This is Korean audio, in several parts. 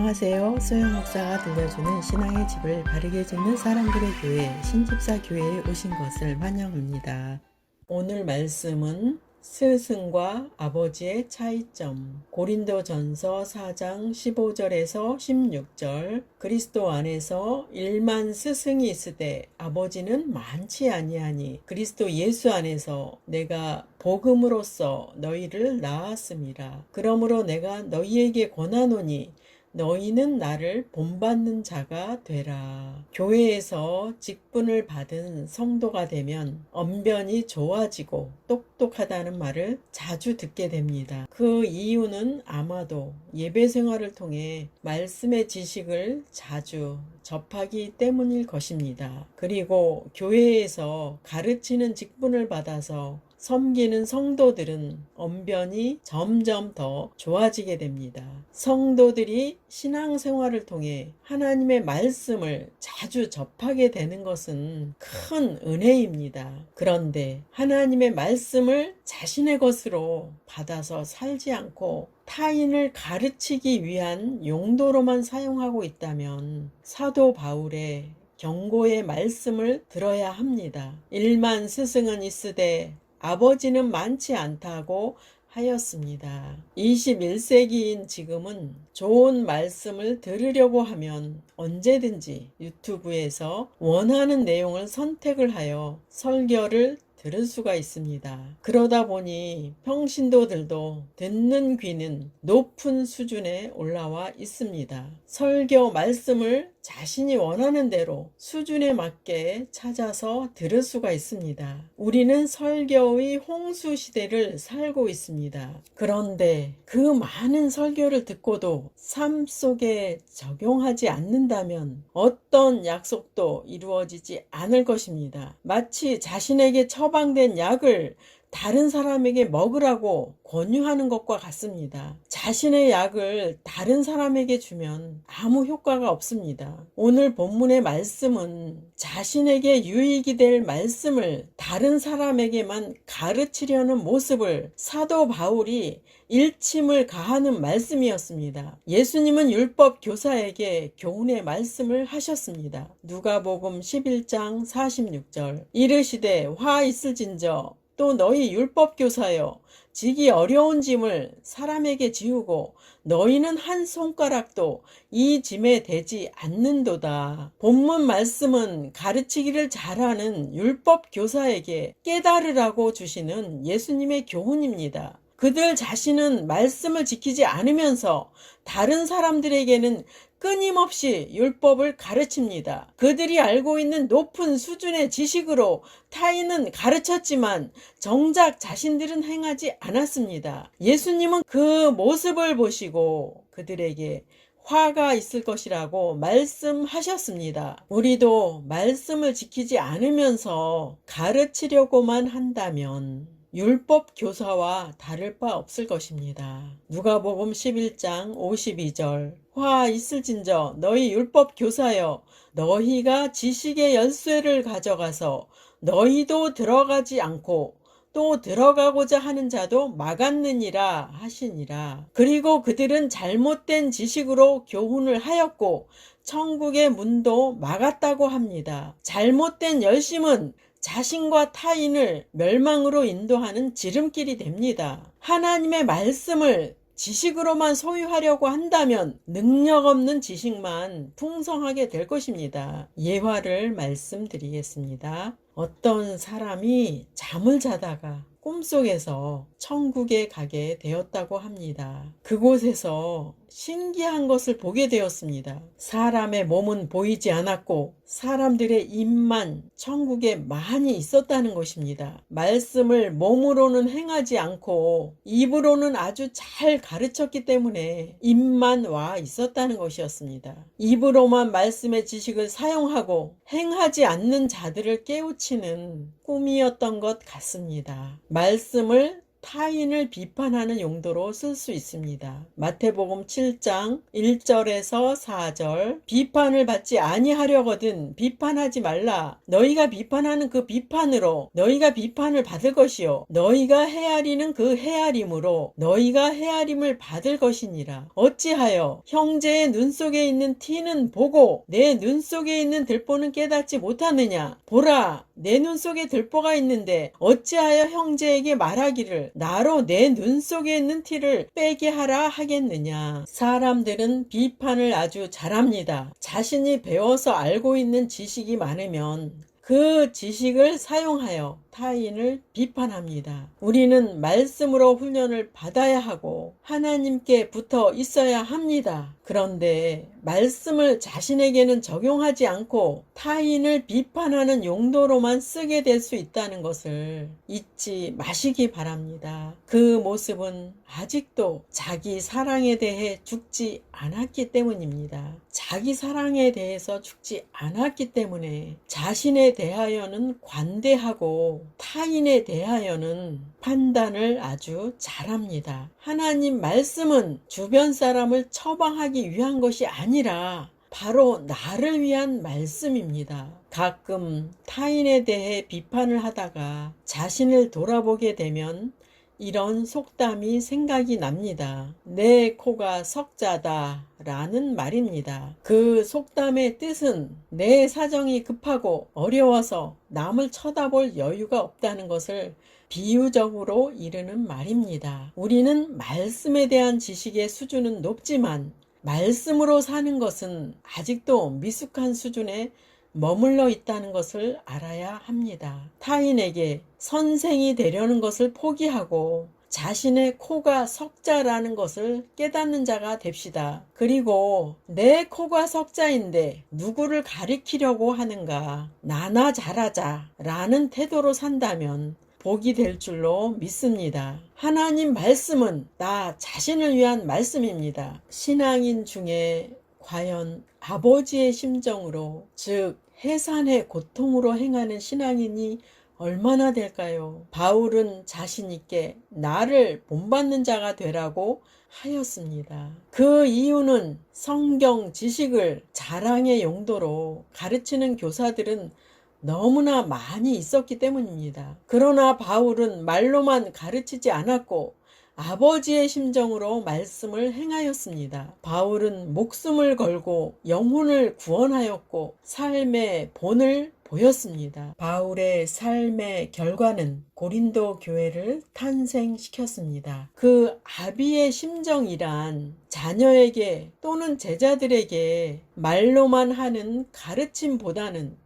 안녕하세요. 소영 목사가 들려주는 신앙의 집을 바르게 짓는 사람들의 교회 신집사 교회에 오신 것을 환영합니다. 오늘 말씀은 스승과 아버지의 차이점. 고린도전서 4장 15절에서 16절. 그리스도 안에서 1만 스승이 있으되 아버지는 많지 아니하니 그리스도 예수 안에서 내가 복음으로써 너희를 낳았음이라. 그러므로 내가 너희에게 권하노니 너희는 나를 본받는 자가 되라. 교회에서 직분을 받은 성도가 되면 언변이 좋아지고 똑똑하다는 말을 자주 듣게 됩니다. 그 이유는 아마도 예배 생활을 통해 말씀의 지식을 자주 접하기 때문일 것입니다. 그리고 교회에서 가르치는 직분을 받아서 섬기는 성도들은 언변이 점점 더 좋아지게 됩니다. 성도들이 신앙생활을 통해 하나님의 말씀을 자주 접하게 되는 것은 큰 은혜입니다. 그런데 하나님의 말씀을 자신의 것으로 받아서 살지 않고 타인을 가르치기 위한 용도로만 사용하고 있다면 사도 바울의 경고의 말씀을 들어야 합니다. 1만 스승은 있으되 아버지는 많지 않다고 하였습니다. 21세기인 지금은 좋은 말씀을 들으려고 하면 언제든지 유튜브에서 원하는 내용을 선택을 하여 설교를 들을 수가 있습니다. 그러다 보니 평신도들도 듣는 귀는 높은 수준에 올라와 있습니다. 설교 말씀을 자신이 원하는 대로 수준에 맞게 찾아서 들을 수가 있습니다. 우리는 설교의 홍수 시대를 살고 있습니다. 그런데 그 많은 설교를 듣고도 삶 속에 적용하지 않는다면 어떤 약속도 이루어지지 않을 것입니다. 마치 자신에게 처방된 약을 다른 사람에게 먹으라고 권유하는 것과 같습니다. 자신의 약을 다른 사람에게 주면 아무 효과가 없습니다. 오늘 본문의 말씀은 자신에게 유익이 될 말씀을 다른 사람에게만 가르치려는 모습을 사도 바울이 일침을 가하는 말씀이었습니다. 예수님은 율법 교사에게 교훈의 말씀을 하셨습니다. 누가복음 11장 46절. 이르시되 화 있을진저 또 너희 율법 교사여 지기 어려운 짐을 사람에게 지우고 너희는 한 손가락도 이 짐에 대지 않는도다. 본문 말씀은 가르치기를 잘하는 율법 교사에게 깨달으라고 주시는 예수님의 교훈입니다. 그들 자신은 말씀을 지키지 않으면서 다른 사람들에게는 끊임없이 율법을 가르칩니다. 그들이 알고 있는 높은 수준의 지식으로 타인은 가르쳤지만 정작 자신들은 행하지 않았습니다. 예수님은 그 모습을 보시고 그들에게 화가 있을 것이라고 말씀하셨습니다. 우리도 말씀을 지키지 않으면서 가르치려고만 한다면 율법 교사와 다를 바 없을 것입니다. 누가복음 11장 52절. 화 있을진저 너희 율법 교사여 너희가 지식의 열쇠를 가져가서 너희도 들어가지 않고 또 들어가고자 하는 자도 막았느니라 하시니라. 그리고 그들은 잘못된 지식으로 교훈을 하였고 천국의 문도 막았다고 합니다. 잘못된 열심은 자신과 타인을 멸망으로 인도하는 지름길이 됩니다. 하나님의 말씀을 지식으로만 소유하려고 한다면 능력 없는 지식만 풍성하게 될 것입니다. 예화를 말씀드리겠습니다. 어떤 사람이 잠을 자다가 꿈속에서 천국에 가게 되었다고 합니다. 그곳에서 신기한 것을 보게 되었습니다. 사람의 몸은 보이지 않았고 사람들의 입만 천국에 많이 있었다는 것입니다. 말씀을 몸으로는 행하지 않고 입으로는 아주 잘 가르쳤기 때문에 입만 와 있었다는 것이었습니다. 입으로만 말씀의 지식을 사용하고 행하지 않는 자들을 깨우치는 꿈이었던 것 같습니다. 말씀을 타인을 비판하는 용도로 쓸 수 있습니다. 마태복음 7장 1절에서 4절 비판을 받지 아니하려거든 비판하지 말라. 너희가 비판하는 그 비판으로 너희가 비판을 받을 것이요 너희가 헤아리는 그 헤아림으로 너희가 헤아림을 받을 것이니라. 어찌하여 형제의 눈 속에 있는 티는 보고 내 눈 속에 있는 들보는 깨닫지 못하느냐. 보라, 내 눈 속에 들보가 있는데 어찌하여 형제에게 말하기를 나로 내 눈 속에 있는 티를 빼게 하라 하겠느냐. 사람들은 비판을 아주 잘합니다. 자신이 배워서 알고 있는 지식이 많으면 그 지식을 사용하여 타인을 비판합니다. 우리는 말씀으로 훈련을 받아야 하고 하나님께 붙어 있어야 합니다. 그런데 말씀을 자신에게는 적용하지 않고 타인을 비판하는 용도로만 쓰게 될 수 있다는 것을 잊지 마시기 바랍니다. 그 모습은 아직도 자기 사랑에 대해 죽지 않았기 때문입니다. 자기 사랑에 대해서 죽지 않았기 때문에 자신에 대하여는 관대하고 타인에 대하여는 판단을 아주 잘합니다. 하나님 말씀은 주변 사람을 처방하기 위한 것이 아니라 바로 나를 위한 말씀입니다. 가끔 타인에 대해 비판을 하다가 자신을 돌아보게 되면 이런 속담이 생각이 납니다. 내 코가 석자다 라는 말입니다. 그 속담의 뜻은 내 사정이 급하고 어려워서 남을 쳐다볼 여유가 없다는 것을 비유적으로 이르는 말입니다. 우리는 말씀에 대한 지식의 수준은 높지만 말씀으로 사는 것은 아직도 미숙한 수준에 머물러 있다는 것을 알아야 합니다. 타인에게 선생이 되려는 것을 포기하고 자신의 코가 석자라는 것을 깨닫는 자가 됩시다. 그리고 내 코가 석자인데 누구를 가리키려고 하는가, 나나 잘하자 라는 태도로 산다면 복이 될 줄로 믿습니다. 하나님 말씀은 나 자신을 위한 말씀입니다. 신앙인 중에 과연 아버지의 심정으로, 즉 해산의 고통으로 행하는 신앙인이 얼마나 될까요? 바울은 자신 있게 나를 본받는 자가 되라고 하였습니다. 그 이유는 성경 지식을 자랑의 용도로 가르치는 교사들은 너무나 많이 있었기 때문입니다. 그러나 바울은 말로만 가르치지 않았고 아버지의 심정으로 말씀을 행하였습니다. 바울은 목숨을 걸고 영혼을 구원하였고 삶의 본을 보였습니다. 바울의 삶의 결과는 고린도 교회를 탄생시켰습니다. 그 아비의 심정이란 자녀에게 또는 제자들에게 말로만 하는 가르침보다는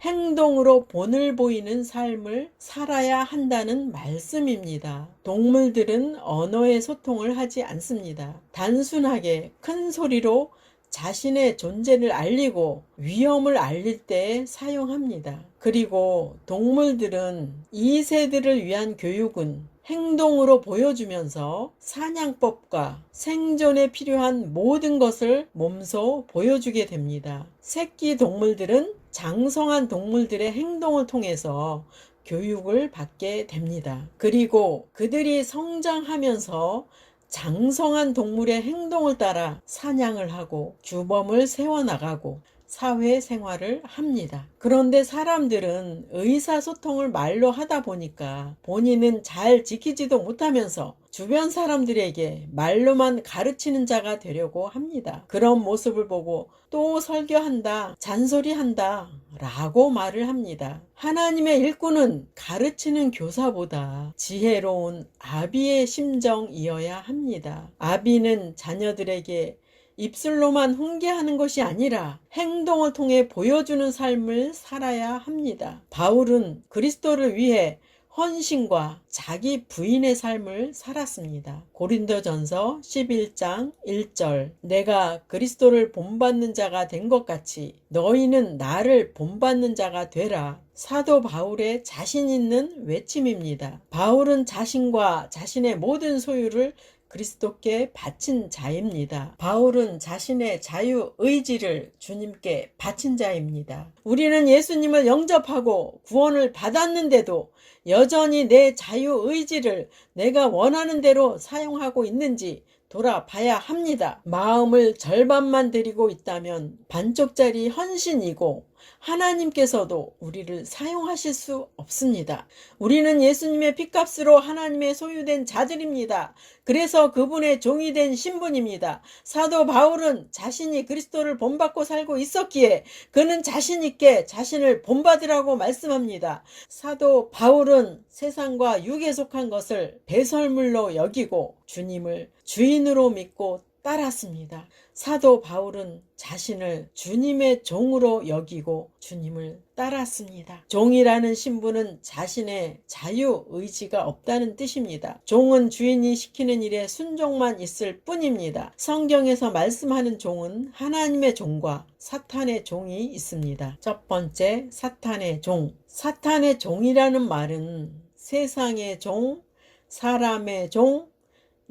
행동으로 본을 보이는 삶을 살아야 한다는 말씀입니다. 동물들은 언어의 소통을 하지 않습니다. 단순하게 큰 소리로 자신의 존재를 알리고 위험을 알릴 때 사용합니다. 그리고 동물들은 이 세대를 위한 교육은 행동으로 보여주면서 사냥법과 생존에 필요한 모든 것을 몸소 보여주게 됩니다. 새끼 동물들은 장성한 동물들의 행동을 통해서 교육을 받게 됩니다. 그리고 그들이 성장하면서 장성한 동물의 행동을 따라 사냥을 하고 주범을 세워나가고 사회생활을 합니다. 그런데 사람들은 의사소통을 말로 하다 보니까 본인은 잘 지키지도 못하면서 주변 사람들에게 말로만 가르치는 자가 되려고 합니다. 그런 모습을 보고 또 설교한다, 잔소리한다 라고 말을 합니다. 하나님의 일꾼은 가르치는 교사보다 지혜로운 아비의 심정이어야 합니다. 아비는 자녀들에게 입술로만 훈계하는 것이 아니라 행동을 통해 보여주는 삶을 살아야 합니다. 바울은 그리스도를 위해 헌신과 자기 부인의 삶을 살았습니다. 고린도전서 11장 1절 내가 그리스도를 본받는 자가 된 것 같이 너희는 나를 본받는 자가 되라. 사도 바울의 자신 있는 외침입니다. 바울은 자신과 자신의 모든 소유를 그리스도께 바친 자입니다. 바울은 자신의 자유의지를 주님께 바친 자입니다. 우리는 예수님을 영접하고 구원을 받았는데도 여전히 내 자유의지를 내가 원하는 대로 사용하고 있는지 돌아봐야 합니다. 마음을 절반만 드리고 있다면 반쪽짜리 헌신이고 하나님께서도 우리를 사용하실 수 없습니다. 우리는 예수님의 핏값으로 하나님의 소유된 자들입니다. 그래서 그분의 종이 된 신분입니다. 사도 바울은 자신이 그리스도를 본받고 살고 있었기에 그는 자신 있게 자신을 본받으라고 말씀합니다. 사도 바울은 세상과 육에 속한 것을 배설물로 여기고 주님을 주인으로 믿고 따랐습니다. 사도 바울은 자신을 주님의 종으로 여기고 주님을 따랐습니다. 종이라는 신분은 자신의 자유의지가 없다는 뜻입니다. 종은 주인이 시키는 일에 순종만 있을 뿐입니다. 성경에서 말씀하는 종은 하나님의 종과 사탄의 종이 있습니다. 첫 번째, 사탄의 종. 사탄의 종이라는 말은 세상의 종, 사람의 종,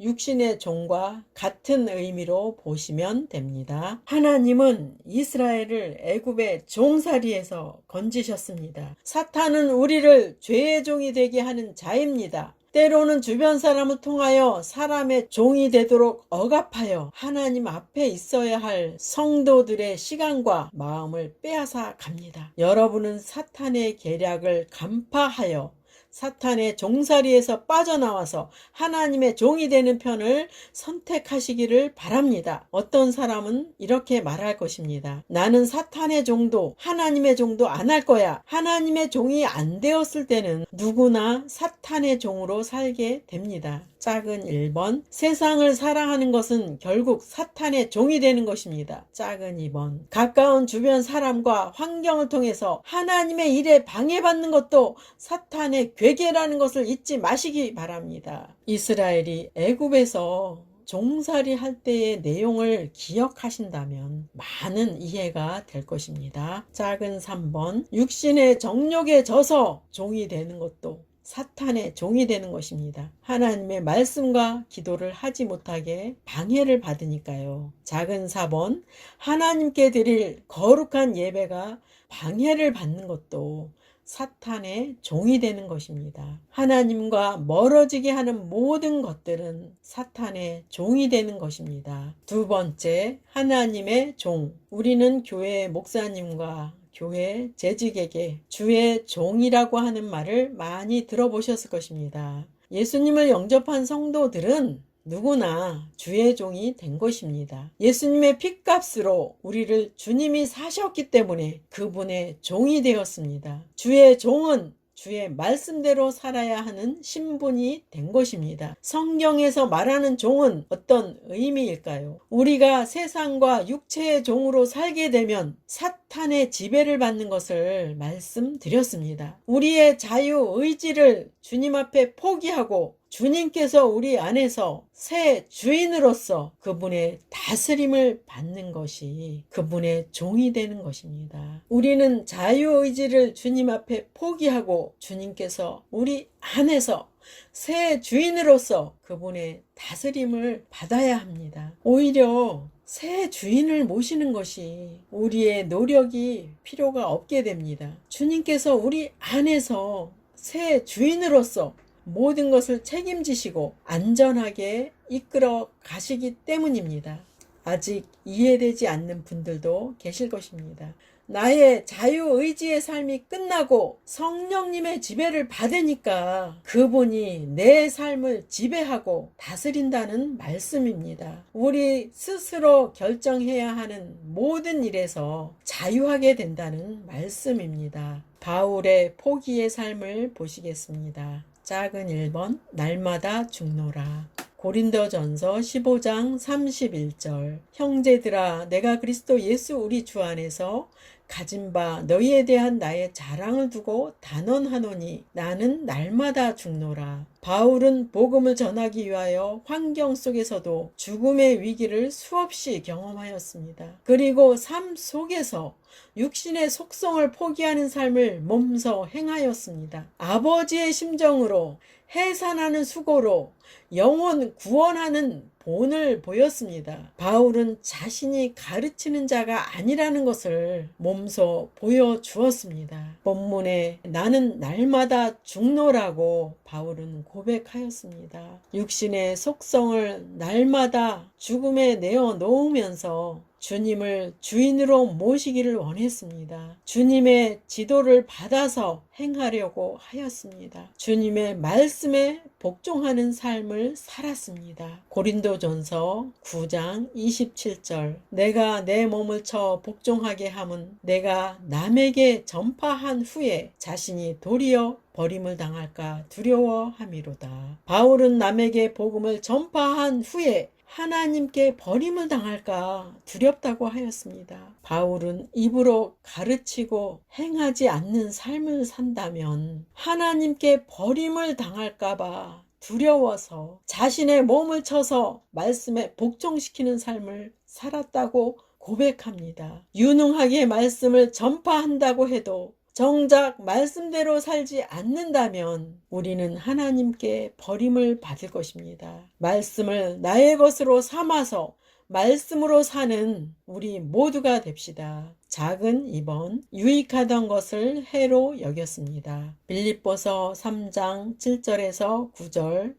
육신의 종과 같은 의미로 보시면 됩니다. 하나님은 이스라엘을 애굽의 종살이에서 건지셨습니다. 사탄은 우리를 죄의 종이 되게 하는 자입니다. 때로는 주변 사람을 통하여 사람의 종이 되도록 억압하여 하나님 앞에 있어야 할 성도들의 시간과 마음을 빼앗아 갑니다. 여러분은 사탄의 계략을 간파하여 사탄의 종살이에서 빠져나와서 하나님의 종이 되는 편을 선택하시기를 바랍니다. 어떤 사람은 이렇게 말할 것입니다. 나는 사탄의 종도 하나님의 종도 안 할 거야. 하나님의 종이 안 되었을 때는 누구나 사탄의 종으로 살게 됩니다. 작은 1번, 세상을 사랑하는 것은 결국 사탄의 종이 되는 것입니다. 작은 2번, 가까운 주변 사람과 환경을 통해서 하나님의 일에 방해받는 것도 사탄의 괴계라는 것을 잊지 마시기 바랍니다. 이스라엘이 애굽에서 종살이 할 때의 내용을 기억하신다면 많은 이해가 될 것입니다. 작은 3번, 육신의 정욕에 져서 종이 되는 것도 사탄의 종이 되는 것입니다. 하나님의 말씀과 기도를 하지 못하게 방해를 받으니까요. 작은 4번, 하나님께 드릴 거룩한 예배가 방해를 받는 것도 사탄의 종이 되는 것입니다. 하나님과 멀어지게 하는 모든 것들은 사탄의 종이 되는 것입니다. 두 번째, 하나님의 종. 우리는 교회 목사님과 교회 재직에게 주의 종이라고 하는 말을 많이 들어보셨을 것입니다. 예수님을 영접한 성도들은 누구나 주의 종이 된 것입니다. 예수님의 핏값으로 우리를 주님이 사셨기 때문에 그분의 종이 되었습니다. 주의 종은 주의 말씀대로 살아야 하는 신분이 된 것입니다. 성경에서 말하는 종은 어떤 의미일까요? 우리가 세상과 육체의 종으로 살게 되면 사탄의 지배를 받는 것을 말씀드렸습니다. 우리의 자유의지를 주님 앞에 포기하고 주님께서 우리 안에서 새 주인으로서 그분의 다스림을 받는 것이 그분의 종이 되는 것입니다. 우리는 자유의지를 주님 앞에 포기하고 주님께서 우리 안에서 새 주인으로서 그분의 다스림을 받아야 합니다. 오히려 새 주인을 모시는 것이 우리의 노력이 필요가 없게 됩니다. 주님께서 우리 안에서 새 주인으로서 모든 것을 책임지시고 안전하게 이끌어 가시기 때문입니다. 아직 이해되지 않는 분들도 계실 것입니다. 나의 자유의지의 삶이 끝나고 성령님의 지배를 받으니까 그분이 내 삶을 지배하고 다스린다는 말씀입니다. 우리 스스로 결정해야 하는 모든 일에서 자유하게 된다는 말씀입니다. 바울의 포기의 삶을 보시겠습니다. 작은 1번, 날마다 죽노라. 고린도전서 15장 31절. 형제들아, 내가 그리스도 예수 우리 주 안에서 가진 바 너희에 대한 나의 자랑을 두고 단언하노니 나는 날마다 죽노라. 바울은 복음을 전하기 위하여 환경 속에서도 죽음의 위기를 수없이 경험하였습니다. 그리고 삶 속에서 육신의 속성을 포기하는 삶을 몸소 행하였습니다. 아버지의 심정으로 해산하는 수고로 영혼 구원하는 본을 보였습니다. 바울은 자신이 가르치는 자가 아니라는 것을 몸소 보여주었습니다. 본문에 나는 날마다 죽노라고 바울은 고백하였습니다. 육신의 속성을 날마다 죽음에 내어 놓으면서 주님을 주인으로 모시기를 원했습니다. 주님의 지도를 받아서 행하려고 하였습니다. 주님의 말씀에 복종하는 삶을 살았습니다. 고린도전서 9장 27절 내가 내 몸을 쳐 복종하게 함은 내가 남에게 전파한 후에 자신이 도리어 버림을 당할까 두려워함이로다. 바울은 남에게 복음을 전파한 후에 하나님께 버림을 당할까 두렵다고 하였습니다. 바울은 입으로 가르치고 행하지 않는 삶을 산다면 하나님께 버림을 당할까봐 두려워서 자신의 몸을 쳐서 말씀에 복종시키는 삶을 살았다고 고백합니다. 유능하게 말씀을 전파한다고 해도 정작 말씀대로 살지 않는다면 우리는 하나님께 버림을 받을 것입니다. 말씀을 나의 것으로 삼아서 말씀으로 사는 우리 모두가 됩시다. 작은 2번 유익하던 것을 해로 여겼습니다. 빌립보서 3장 7절에서 9절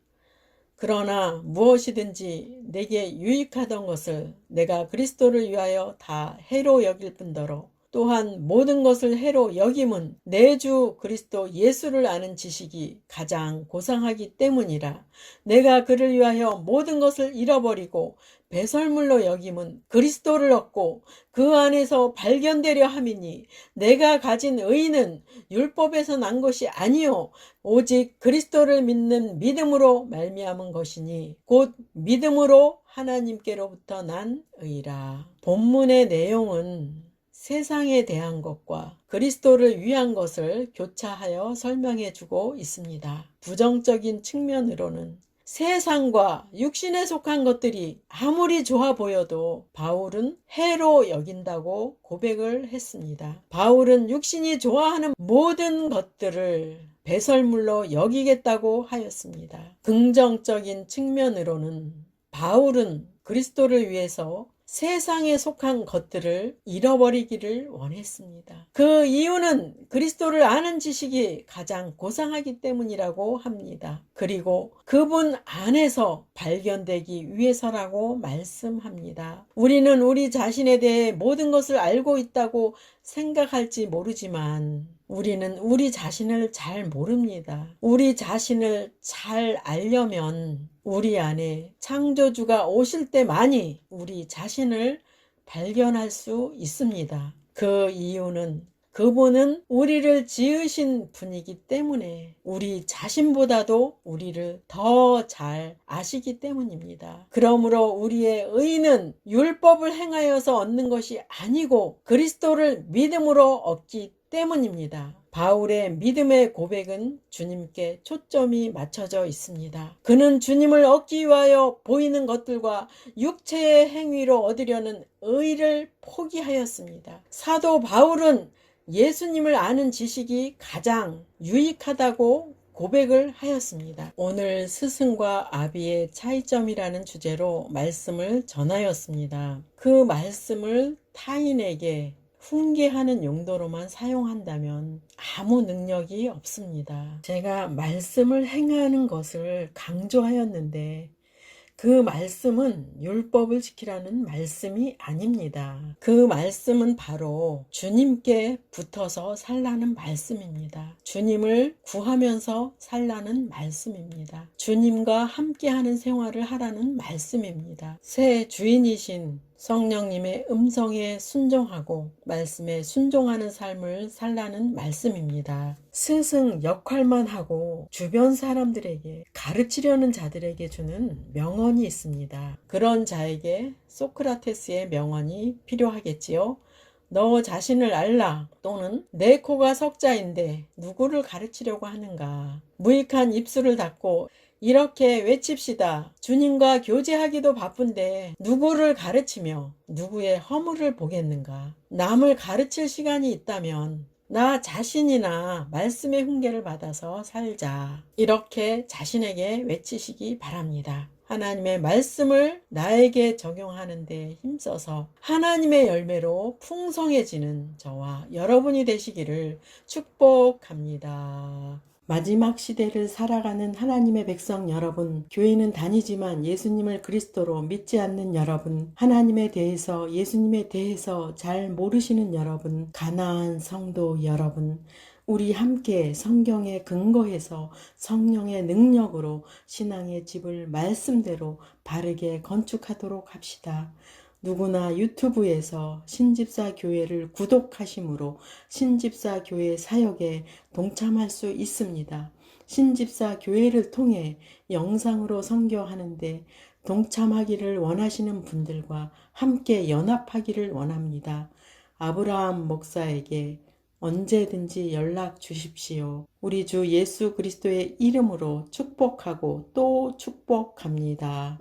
그러나 무엇이든지 내게 유익하던 것을 내가 그리스도를 위하여 다 해로 여길 뿐더러 또한 모든 것을 해로 여김은 내 주 그리스도 예수를 아는 지식이 가장 고상하기 때문이라. 내가 그를 위하여 모든 것을 잃어버리고 배설물로 여김은 그리스도를 얻고 그 안에서 발견되려 함이니 내가 가진 의는 율법에서 난 것이 아니요 오직 그리스도를 믿는 믿음으로 말미암은 것이니 곧 믿음으로 하나님께로부터 난 의라. 본문의 내용은 세상에 대한 것과 그리스도를 위한 것을 교차하여 설명해 주고 있습니다. 부정적인 측면으로는 세상과 육신에 속한 것들이 아무리 좋아 보여도 바울은 해로 여긴다고 고백을 했습니다. 바울은 육신이 좋아하는 모든 것들을 배설물로 여기겠다고 하였습니다. 긍정적인 측면으로는 바울은 그리스도를 위해서 세상에 속한 것들을 잃어버리기를 원했습니다. 그 이유는 그리스도를 아는 지식이 가장 고상하기 때문이라고 합니다. 그리고 그분 안에서 발견되기 위해서라고 말씀합니다. 우리는 우리 자신에 대해 모든 것을 알고 있다고 생각할지 모르지만 우리는 우리 자신을 잘 모릅니다. 우리 자신을 잘 알려면 우리 안에 창조주가 오실 때만이 우리 자신을 발견할 수 있습니다. 그 이유는 그분은 우리를 지으신 분이기 때문에 우리 자신보다도 우리를 더 잘 아시기 때문입니다. 그러므로 우리의 의는 율법을 행하여서 얻는 것이 아니고 그리스도를 믿음으로 얻기 때문입니다. 바울의 믿음의 고백은 주님께 초점이 맞춰져 있습니다. 그는 주님을 얻기 위하여 보이는 것들과 육체의 행위로 얻으려는 의를 포기하였습니다. 사도 바울은 예수님을 아는 지식이 가장 유익하다고 고백을 하였습니다. 오늘 스승과 아비의 차이점이라는 주제로 말씀을 전하였습니다. 그 말씀을 타인에게 훈계하는 용도로만 사용한다면 아무 능력이 없습니다. 제가 말씀을 행하는 것을 강조하였는데 그 말씀은 율법을 지키라는 말씀이 아닙니다. 그 말씀은 바로 주님께 붙어서 살라는 말씀입니다. 주님을 구하면서 살라는 말씀입니다. 주님과 함께하는 생활을 하라는 말씀입니다. 새 주인이신 성령님의 음성에 순종하고 말씀에 순종하는 삶을 살라는 말씀입니다. 스승 역할만 하고 주변 사람들에게 가르치려는 자들에게 주는 명언이 있습니다. 그런 자에게 소크라테스의 명언이 필요하겠지요. 너 자신을 알라 또는 내 코가 석자인데 누구를 가르치려고 하는가. 무익한 입술을 닫고 이렇게 외칩시다. 주님과 교제하기도 바쁜데 누구를 가르치며 누구의 허물을 보겠는가. 남을 가르칠 시간이 있다면 나 자신이나 말씀의 훈계를 받아서 살자. 이렇게 자신에게 외치시기 바랍니다. 하나님의 말씀을 나에게 적용하는 데 힘써서 하나님의 열매로 풍성해지는 저와 여러분이 되시기를 축복합니다. 마지막 시대를 살아가는 하나님의 백성 여러분, 교회는 다니지만 예수님을 그리스도로 믿지 않는 여러분, 하나님에 대해서 예수님에 대해서 잘 모르시는 여러분, 가나안 성도 여러분, 우리 함께 성경에 근거해서 성령의 능력으로 신앙의 집을 말씀대로 바르게 건축하도록 합시다. 누구나 유튜브에서 신집사 교회를 구독하심으로 신집사 교회 사역에 동참할 수 있습니다. 신집사 교회를 통해 영상으로 선교하는데 동참하기를 원하시는 분들과 함께 연합하기를 원합니다. 아브라함 목사에게 언제든지 연락 주십시오. 우리 주 예수 그리스도의 이름으로 축복하고 또 축복합니다.